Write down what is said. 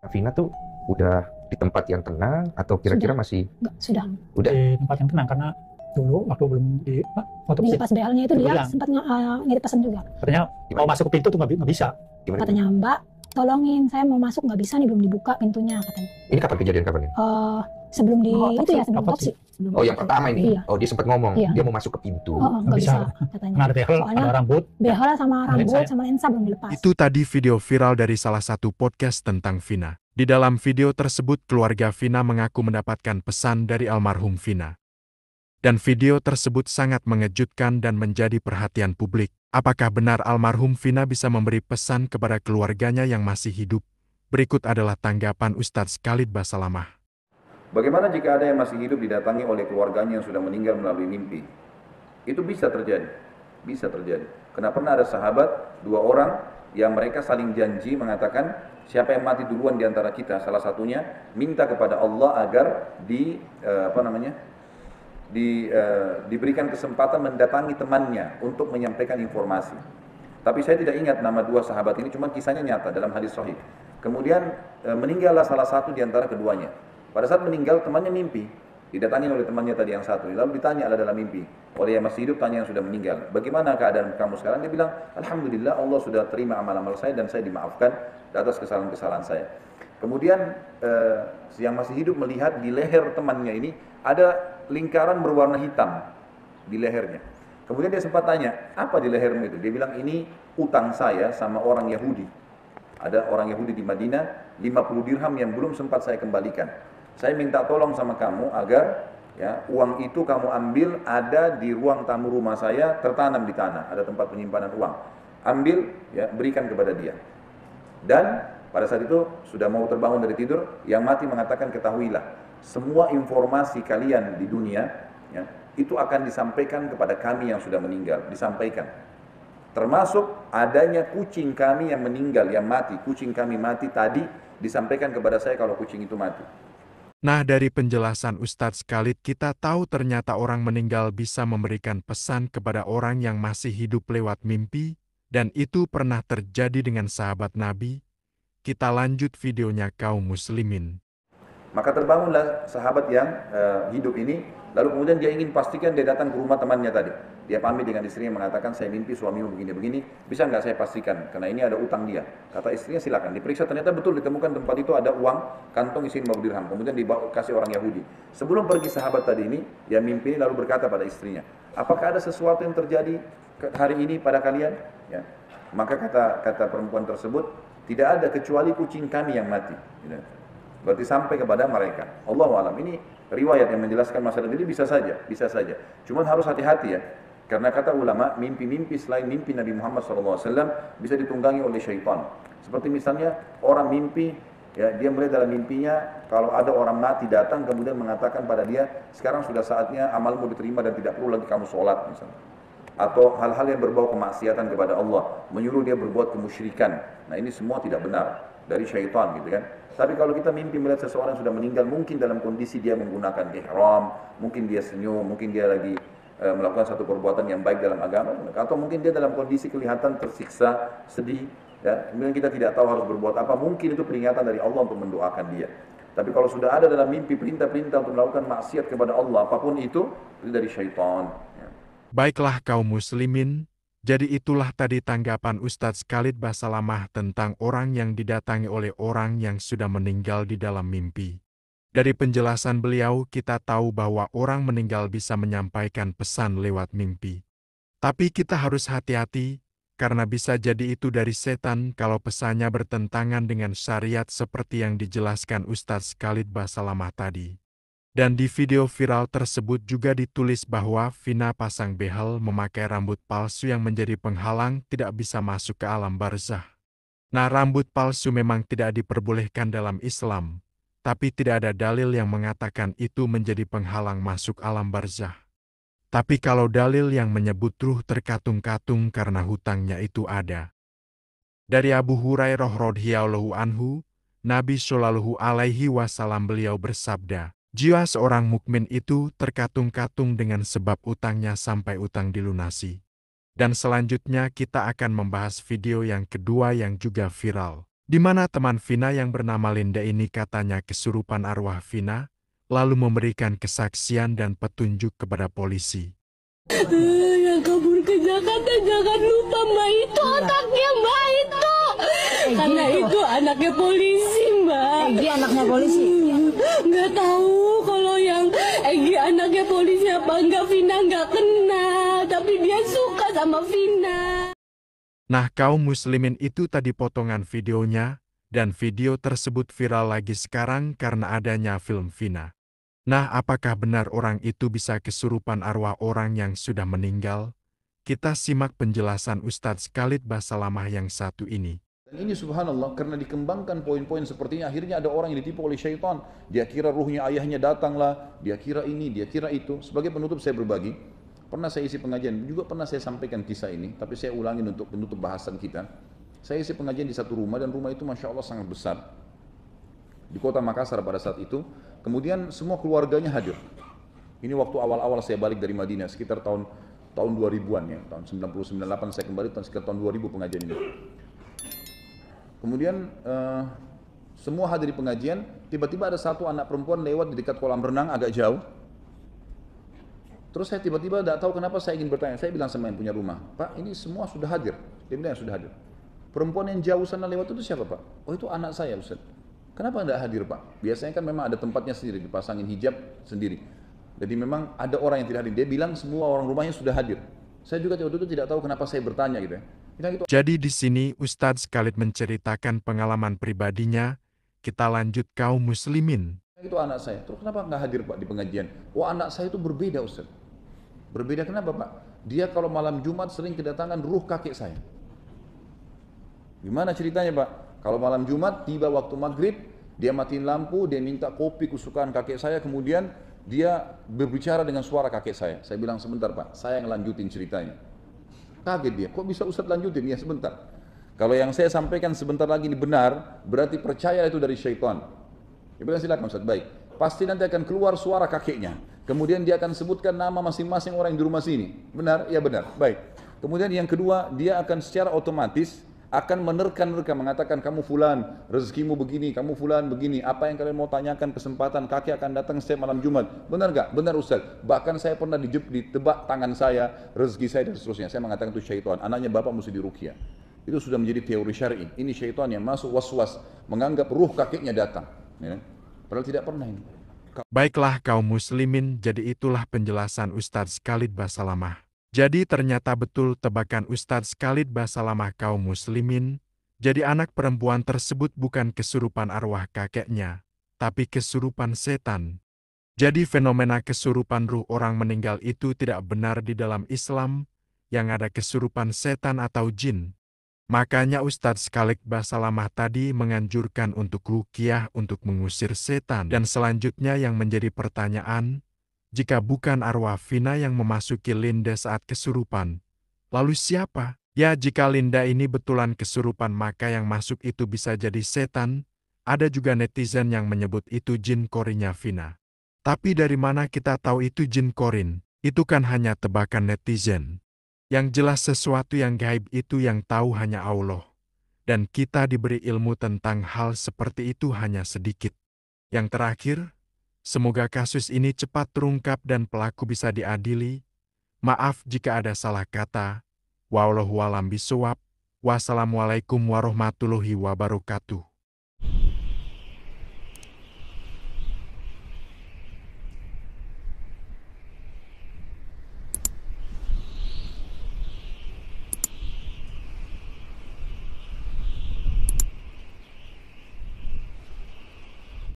Vina tuh udah di tempat yang tenang atau kira-kira masih? Enggak, sudah. Udah. Di tempat yang tenang karena dulu waktu belum di otopsi. Pas BL-nya itu dia sempat ngirim pesan juga. Katanya mau masuk ke pintu tuh nggak bisa. Gimana? Katanya, Mbak, tolongin, saya mau masuk nggak bisa nih, belum dibuka pintunya katanya. Ini kapan kejadian kapan ya? Sebelum otopsi. sebelum otopsi. Oh, yang pertama ini. Iya. Oh, dia sempat ngomong Iya. dia mau masuk ke pintu. Nggak bisa katanya. Karena ada behel, Soalnya ada rambut. behel sama rambut lensa. sama lensa belum dilepas. Itu tadi video viral dari salah satu podcast tentang Vina. Di dalam video tersebut, keluarga Vina mengaku mendapatkan pesan dari almarhum Vina. Dan video tersebut sangat mengejutkan dan menjadi perhatian publik. Apakah benar almarhum Vina bisa memberi pesan kepada keluarganya yang masih hidup? Berikut adalah tanggapan Ustadz Khalid Basalamah. Bagaimana jika ada yang masih hidup didatangi oleh keluarganya yang sudah meninggal melalui mimpi? Itu bisa terjadi. Bisa terjadi. Karena pernah ada sahabat, 2 orang yang mereka saling janji mengatakan, siapa yang mati duluan di antara kita, salah satunya minta kepada Allah agar diberikan kesempatan mendatangi temannya untuk menyampaikan informasi. Tapi saya tidak ingat nama 2 sahabat ini, cuma kisahnya nyata dalam hadis sahih. Kemudian meninggallah salah satu di antara keduanya. Pada saat meninggal, temannya mimpi, didatangi oleh temannya tadi yang satu. Lalu ditanya ada dalam mimpi oleh yang masih hidup, tanya yang sudah meninggal, bagaimana keadaan kamu sekarang? Dia bilang, alhamdulillah, Allah sudah terima amal-amal saya dan saya dimaafkan atas kesalahan-kesalahan saya. Kemudian yang masih hidup melihat di leher temannya ini ada lingkaran berwarna hitam di lehernya. Kemudian dia sempat tanya, apa di lehermu itu? Dia bilang, ini utang saya sama orang Yahudi. Ada orang Yahudi di Madinah, 50 dirham yang belum sempat saya kembalikan. Saya minta tolong sama kamu agar ya, uang itu kamu ambil, ada di ruang tamu rumah saya, tertanam di tanah, ada tempat penyimpanan uang. Ambil, ya, berikan kepada dia. Dan pada saat itu sudah mau terbangun dari tidur, yang mati mengatakan, ketahuilah, semua informasi kalian di dunia ya, itu akan disampaikan kepada kami yang sudah meninggal, disampaikan. Termasuk adanya kucing kami yang meninggal, yang mati, kucing kami mati tadi disampaikan kepada saya kalau kucing itu mati. Nah, dari penjelasan Ustadz Khalid kita tahu ternyata orang meninggal bisa memberikan pesan kepada orang yang masih hidup lewat mimpi, dan itu pernah terjadi dengan sahabat Nabi. Kita lanjut videonya kaum muslimin. Maka terbangunlah sahabat yang hidup ini, lalu kemudian dia ingin pastikan, dia datang ke rumah temannya tadi. Dia pamit dengan istrinya mengatakan, saya mimpi suamimu begini-begini, bisa nggak saya pastikan? Karena ini ada utang dia. Kata istrinya, silakan. Diperiksa, ternyata betul ditemukan tempat itu ada uang, kantong isi 50 dirham. Kemudian dibawa kasih orang Yahudi. Sebelum pergi sahabat tadi ini, yang mimpi ini lalu berkata pada istrinya, apakah ada sesuatu yang terjadi hari ini pada kalian? Ya. Maka kata perempuan tersebut, tidak ada kecuali kucing kami yang mati. Ya. Berarti sampai kepada mereka. Allahu a'lam. Ini riwayat yang menjelaskan masalah ini bisa saja. Cuman harus hati-hati ya. Karena kata ulama, mimpi-mimpi selain mimpi Nabi Muhammad SAW bisa ditunggangi oleh syaitan. Seperti misalnya orang mimpi, ya, dia melihat dalam mimpinya kalau ada orang mati datang kemudian mengatakan pada dia, sekarang sudah saatnya amalmu diterima dan tidak perlu lagi kamu sholat misalnya. Atau hal-hal yang berbau kemaksiatan kepada Allah, menyuruh dia berbuat kemusyrikan. Nah, ini semua tidak benar dari syaitan gitu kan. Tapi kalau kita mimpi melihat seseorang sudah meninggal, mungkin dalam kondisi dia menggunakan ihram, mungkin dia senyum, mungkin dia lagi melakukan satu perbuatan yang baik dalam agama, atau mungkin dia dalam kondisi kelihatan tersiksa, sedih, ya, kemudian kita tidak tahu harus berbuat apa, mungkin itu peringatan dari Allah untuk mendoakan dia. Tapi kalau sudah ada dalam mimpi perintah-perintah untuk melakukan maksiat kepada Allah, apapun itu dari syaitan. Ya. Baiklah kaum muslimin, jadi itulah tadi tanggapan Ustadz Khalid Basalamah tentang orang yang didatangi oleh orang yang sudah meninggal di dalam mimpi. Dari penjelasan beliau kita tahu bahwa orang meninggal bisa menyampaikan pesan lewat mimpi. Tapi kita harus hati-hati, karena bisa jadi itu dari setan kalau pesannya bertentangan dengan syariat seperti yang dijelaskan Ustadz Khalid Basalamah tadi. Dan di video viral tersebut juga ditulis bahwa Vina pasang behel memakai rambut palsu yang menjadi penghalang tidak bisa masuk ke alam barzah. Nah, rambut palsu memang tidak diperbolehkan dalam Islam, tapi tidak ada dalil yang mengatakan itu menjadi penghalang masuk alam barzah. Tapi kalau dalil yang menyebut ruh terkatung-katung karena hutangnya itu ada. Dari Abu Hurairah radhiyallahu anhu, Nabi Shallallahu alaihi wasallam beliau bersabda, jiwa seorang mukmin itu terkatung-katung dengan sebab utangnya sampai utang dilunasi. Dan selanjutnya kita akan membahas video yang kedua yang juga viral. di mana teman Vina yang bernama Linda ini katanya kesurupan arwah Vina, lalu memberikan kesaksian dan petunjuk kepada polisi. Yang kabur ke Jakarta jangan lupa Mbak itu otaknya Mbak itu. Karena itu anaknya polisi Mbak. Egy anaknya polisi. Nggak tahu kalau yang Egy anaknya polisi apa enggak, Vina nggak kenal. Tapi dia suka sama Vina. Nah, kaum muslimin itu tadi potongan videonya, dan video tersebut viral lagi sekarang karena adanya film Vina. Nah, apakah benar orang itu bisa kesurupan arwah orang yang sudah meninggal? Kita simak penjelasan Ustadz Khalid Basalamah yang satu ini. Dan ini subhanallah, karena dikembangkan poin-poin seperti ini, akhirnya ada orang yang ditipu oleh syaitan. Dia kira ruhnya ayahnya datanglah, dia kira ini, dia kira itu. Sebagai penutup saya berbagi, pernah saya isi pengajian, juga pernah saya sampaikan kisah ini, tapi saya ulangin untuk penutup bahasan kita. Saya isi pengajian di satu rumah, dan rumah itu Masya Allah sangat besar. Di kota Makassar pada saat itu, kemudian semua keluarganya hadir. Ini waktu awal-awal saya balik dari Madinah, sekitar tahun 2000-an ya, tahun 99-98 saya kembali, sekitar tahun 2000 pengajian ini. Kemudian semua hadir di pengajian, tiba-tiba ada satu anak perempuan lewat di dekat kolam renang agak jauh. Terus saya tiba-tiba tidak tahu kenapa saya ingin bertanya. Saya bilang sama yang punya rumah, Pak ini semua sudah hadir. Dia bilang sudah hadir. Perempuan yang jauh sana lewat itu siapa Pak? Oh itu anak saya Ustaz. Kenapa tidak hadir Pak? Biasanya kan memang ada tempatnya sendiri, dipasangin hijab sendiri. Jadi memang ada orang yang tidak hadir. Dia bilang semua orang rumahnya sudah hadir. Saya juga waktu itu tidak tahu kenapa saya bertanya gitu ya. Jadi di sini Ustadz Khalid menceritakan pengalaman pribadinya. Kita lanjut kaum muslimin. Itu anak saya. Terus kenapa nggak hadir Pak di pengajian? Oh anak saya itu berbeda Ustaz. Berbeda kenapa Pak? Dia kalau malam Jumat sering kedatangan ruh kakek saya. Gimana ceritanya Pak? Kalau malam Jumat tiba waktu maghrib, dia matiin lampu, dia minta kopi kesukaan kakek saya, kemudian dia berbicara dengan suara kakek saya. Saya bilang sebentar Pak, saya yang lanjutin ceritanya. Kaget dia, kok bisa Ustaz lanjutin? Ya sebentar. Kalau yang saya sampaikan sebentar lagi ini benar, berarti percaya itu dari syaitan. Dia bilang silakan Ustaz, baik. Pasti nanti akan keluar suara kakeknya. Kemudian dia akan sebutkan nama masing-masing orang yang di rumah sini. Benar? Ya benar. Baik. Kemudian yang kedua, dia akan secara otomatis akan menerka-nerka mengatakan kamu fulan, rezekimu begini, kamu fulan begini, apa yang kalian mau tanyakan kesempatan kakek akan datang setiap malam Jumat. Benar gak? Benar Ustaz. Bahkan saya pernah ditebak tangan saya, rezeki saya dan seterusnya. Saya mengatakan itu syaitan, anaknya bapak mesti diruqyah. Itu sudah menjadi teori syar'i. Ini syaitan yang masuk was-was, menganggap ruh kakeknya datang. Ya. Padahal tidak pernah ini. Baiklah kaum muslimin, jadi itulah penjelasan Ustadz Khalid Basalamah. Jadi ternyata betul tebakan Ustadz Khalid Basalamah kaum muslimin, jadi anak perempuan tersebut bukan kesurupan arwah kakeknya, tapi kesurupan setan. Jadi fenomena kesurupan ruh orang meninggal itu tidak benar di dalam Islam, yang ada kesurupan setan atau jin. Makanya Ustadz Khalid Basalamah tadi menganjurkan untuk ruqyah untuk mengusir setan. Dan selanjutnya yang menjadi pertanyaan, jika bukan arwah Vina yang memasuki Linda saat kesurupan, lalu siapa? Ya jika Linda ini betulan kesurupan maka yang masuk itu bisa jadi setan. Ada juga netizen yang menyebut itu jin korinnya Vina. Tapi dari mana kita tahu itu jin korin? Itu kan hanya tebakan netizen. Yang jelas sesuatu yang gaib itu yang tahu hanya Allah. Dan kita diberi ilmu tentang hal seperti itu hanya sedikit. Yang terakhir, semoga kasus ini cepat terungkap dan pelaku bisa diadili. Maaf jika ada salah kata. Wallahu a'lam bishawab. Wassalamualaikum warahmatullahi wabarakatuh.